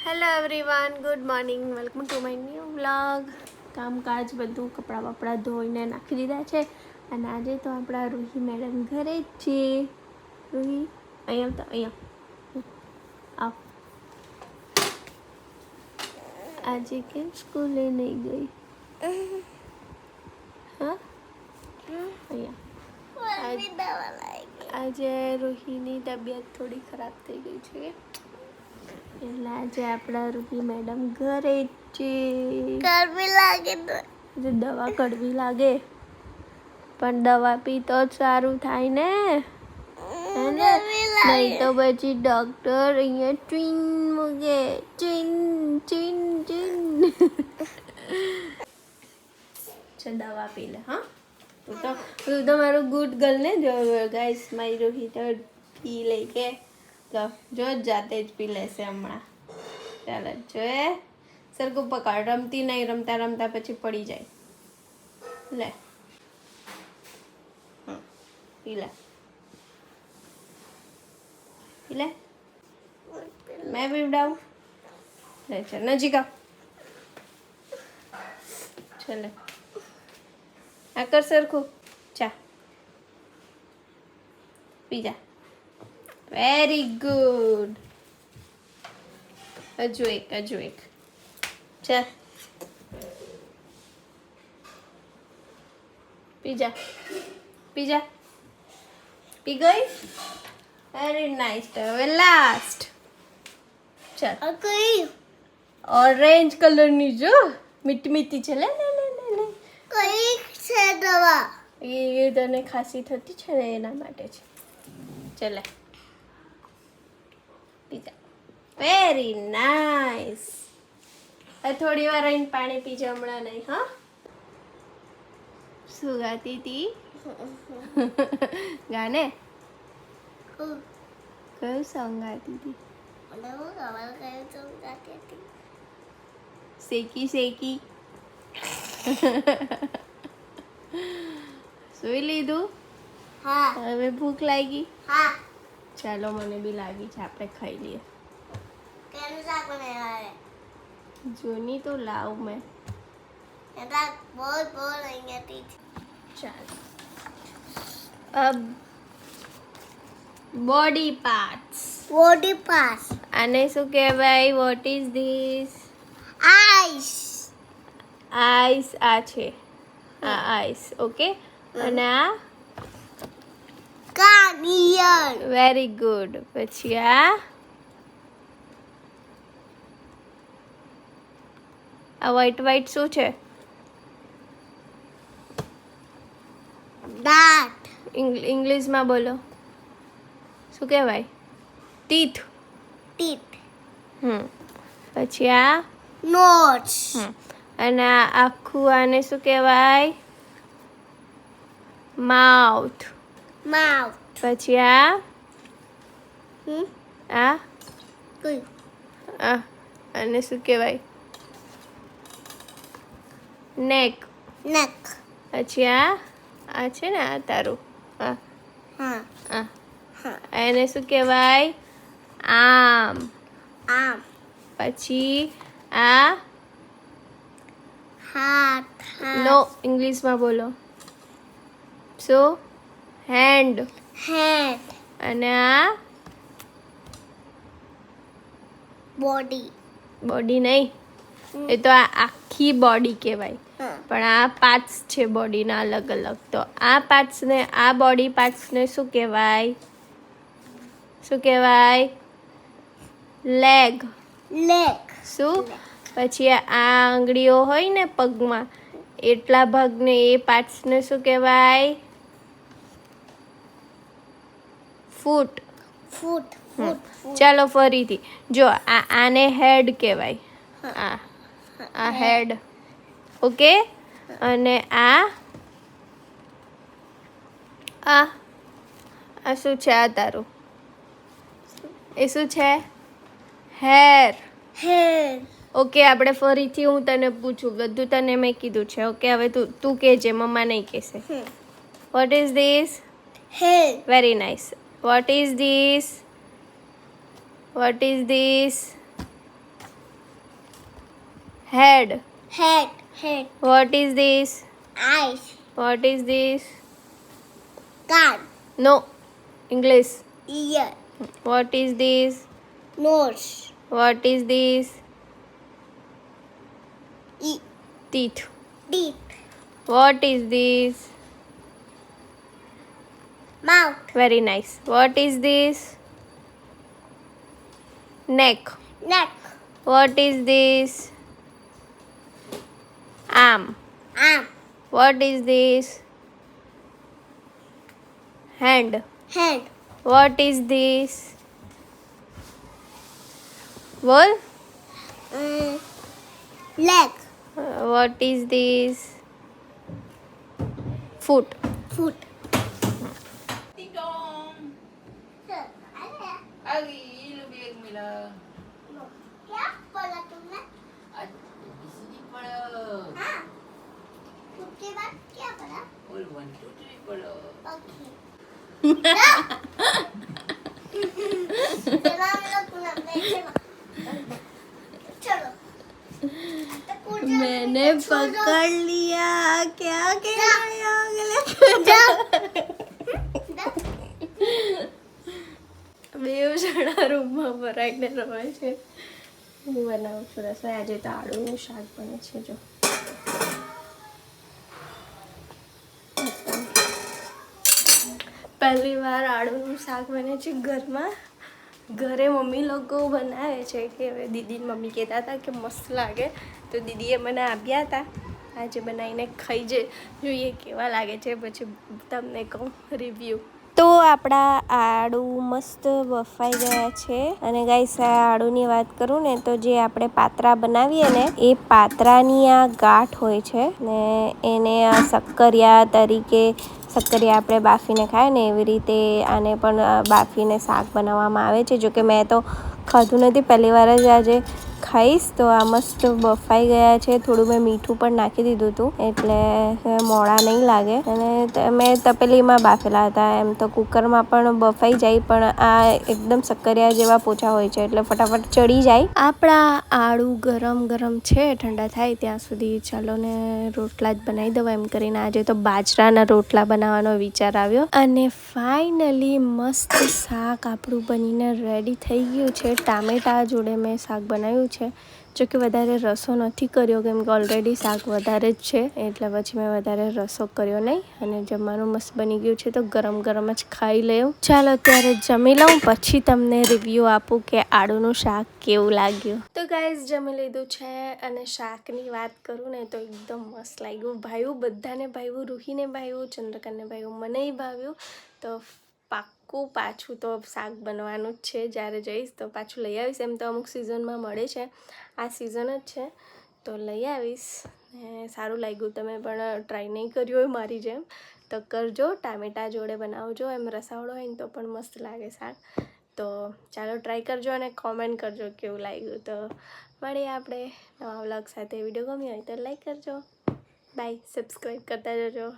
Hello everyone, good morning, welcome to my new vlog. કામકાજ બધું કપડાં બપડા ધોઈને નાખી દીધા છે અને આજે તો આપણા રૂહી મેડમ ઘરે જ છે. રૂહી અહીંયા તો અહીંયા આવ. આજે કેમ સ્કૂલે નહીં ગઈ? હા અહીંયા આજે રૂહીની તબિયત થોડી ખરાબ થઈ ગઈ છે એટલે આજે આપણા રૂહી મેડમ ઘરે જ છે. ગરમી લાગે તો દવા કડવી લાગે પણ દવા પી તો જ સારું થાય ને, નહીં તો પછી ડોક્ટર અહીંયા ચીન મૂકે. ચીન ચીન ચીન. ચાલ દવા પી લે. હા તું તો મારું ગુડ ગર્લ ને. જો ગાઈસ મારી રૂહી તો પી લે કે જો જાતે જ પી લેશે હમણાં. ચાલો જોએ સરખું પકડ. રમતી નહીં, રમતા રમતા પછી પડી જાય. લે પી લે પી લે. મેં પીવડાવું. લે ચાલ નજીક આવ. ચાલે આ કર સરખું. ચા પી જા. Very good. હજુ એક. ચાલ પી જા. પી ગઈ. Very nice. હવે લાસ્ટ. ચાલ કઈ ઓરેન્જ કલરની જો મીઠી મીઠી છે. લે લે લે લે લે. કઈ છે દવા? એ તને ખાંસી થતી છે ને એના માટે છે. ચાલે પીજા. Very nice. થોડી વાર રહીને પાણી પીજે, હમણાં નહીં. હા શું ગાતી હતી? ગાને કયું સોંગ ગાતી હતી? શેકી શેકી. સુઈ લીધું? હા હવે ભૂખ લાગી? હા. ચાલો મને બી લાગી છે, આપણે ખાઈ લઈએ. કેનું શાક બનાવ્યા? જોની તો લાવ મેં. એના બોલ અહીંયાથી. ચાલો અબ બોડી પાર્ટ્સ. Body pass. આને શું કહેવાય? What is this? Ice. Ice. આ છે આ આઈસ. ઓકે. અને આ કાનિયર. Very good. પછી આ વ્હાઈટ શું છે? દાંત. ઇંગ્લિશમાં બોલો. શું કહેવાય? ટીથ. ટીથ. પછી આ નોટ્સ. અને આ આખું આને શું કહેવાય? માઉથ. માઉથ. પછી આ કઈ આને શું કહેવાય? નેક. નેક. પછી આ છે ને આ તારું હા. એને શું કહેવાય? આમ. આમ. પછી આ હાથ. નો ઇંગ્લિશમાં બોલો. શું? હેન્ડ. હેડ. અને આ બોડી. બોડી નહીં, એ તો આ આખી બોડી કહેવાય. પણ આ પાર્ટ્સ છે બોડીના અલગ અલગ. તો આ પાર્ટ્સને, આ બોડી પાર્ટ્સને શું કહેવાય? શું કહેવાય? લેગ. લેગ. શું? પછી આ આંગળીઓ હોય ને પગમાં, એટલા ભાગને એ પાર્ટ્સને શું કહેવાય? ફૂટ. ફૂટ. ફૂટ. ચાલો ફરીથી જો. આને હેડ કહેવાય. આ હેડ. ઓકે. અને આ શું છે? આ તારું એ શું છે? હેર. હેર. ઓકે. આપણે ફરીથી હું તને પૂછું. બધું તને મેં કીધું છે. ઓકે. હવે તું કહેજે, મમ્મા નહીં કહેશે. Vote is this? Hair. Very nice. Vote is this? What is this? Head. Head. Head. What is this? Eyes. What is this? Gun. No. English. Ear. What is this? Nose. What is this? Teeth. Teeth. What is this? Mouth. Very nice. What is this? Neck. Neck. What is this? Arm. Arm. What is this? Hand. Hand. What is this? Ball. Leg. What is this? Foot. Foot. क्या बोला तुमने? हाँ। उसके बाद क्या बोला? Okay. चलो हम लोग चलो। तो कूद जाओ। मैंने पकड़ लिया क्या બેવ જણા રૂમમાં ભરાઈને રમે છે. હું બનાવું છું રસોઈ. આજે તો આળુનું શાક બને છે. જો પહેલી વાર આળુનું શાક બને છે ઘરમાં. ઘરે મમ્મી લોકો બનાવે છે કે હવે દીદીની મમ્મી કહેતા હતા કે મસ્ત લાગે, તો દીદીએ મને આપ્યા હતા. આજે બનાવીને ખાઈ જોઈએ કેવા લાગે છે, પછી તમને કહું રિવ્યૂ. તો આપણા આળુ મસ્ત બફાઈ ગયા છે. અને ગાઈસ, આ આળુની વાત કરું ને તો જે આપણે પાત્રા બનાવીએ ને એ પાત્રાની આ ગાંઠ હોય છે ને એને શક્કરિયા તરીકે, શક્કરિયા આપણે બાફીને ખાય ને એવી રીતે આને પણ બાફીને શાક બનાવવામાં આવે છે. જોકે મેં તો ખાધું નથી, પહેલી વાર જ આજે ખાઈશ. તો આ મસ્ત બફાઈ ગયા છે. થોડું મેં મીઠું પણ નાખી દીધું હતું એટલે મોડા નહીં લાગે. અને મેં તપેલીમાં બાફેલા હતા. એમ તો કુકરમાં પણ બફાઈ જાય, પણ આ એકદમ શક્કરિયા જેવા પોચા હોય છે એટલે ફટાફટ ચડી જાય. આપણા આળુ ગરમ ગરમ છે, ઠંડા થાય ત્યાં સુધી ચાલો ને રોટલા જ બનાવી દઉં એમ કરીને આજે તો બાજરાના રોટલા બનાવવાનો વિચાર આવ્યો. અને ફાઇનલી મસ્ત શાક આપણું બનીને રેડી થઈ ગયું છે. ટામેટા જોડે મેં શાક બનાવ્યું છે. જોકે વધારે રસો નથી કર્યો કેમ કે ઓલરેડી શાક વધારે જ છે, એટલે પછી મેં વધારે રસો કર્યો નહીં. અને જમવાનું મસ્ત બની ગયું છે, તો ગરમ ગરમ જ ખાઈ લેવું. ચાલો ત્યારે જમી લઉં, પછી તમને રિવ્યૂ આપું કે આળુનું શાક કેવું લાગ્યું. તો ગાઈઝ, જમી લીધું છે. અને શાકની વાત કરું ને તો એકદમ મસ્ત લાગ્યું. ભાવ્યું, બધાને ભાવ્યું. રૂહીને ભાવ્યું, ચંદ્રકાને ભાવ્યું, મને ભાવ્યું. તો પાક્કું પાછું તો શાક બનવાનું જ છે. જ્યારે જઈશ તો પાછું લઈ આવીશ. એમ તો અમુક સિઝનમાં મળે છે, આ સિઝન જ છે તો લઈ આવીશ. ને સારું લાગ્યું. તમે પણ ટ્રાય નહીં કર્યું હોય મારી જેમ તો કરજો. ટામેટા જોડે બનાવજો, એમ રસાવાળો હોય ને તો પણ મસ્ત લાગે શાક. તો ચાલો ટ્રાય કરજો અને કોમેન્ટ કરજો કેવું લાગ્યું. તો મળીએ આપણે નવા વ્લોગ સાથે. વિડીયો ગમ્યો હોય તો લાઈક કરજો. બાય. સબસ્ક્રાઈબ કરતા જજો.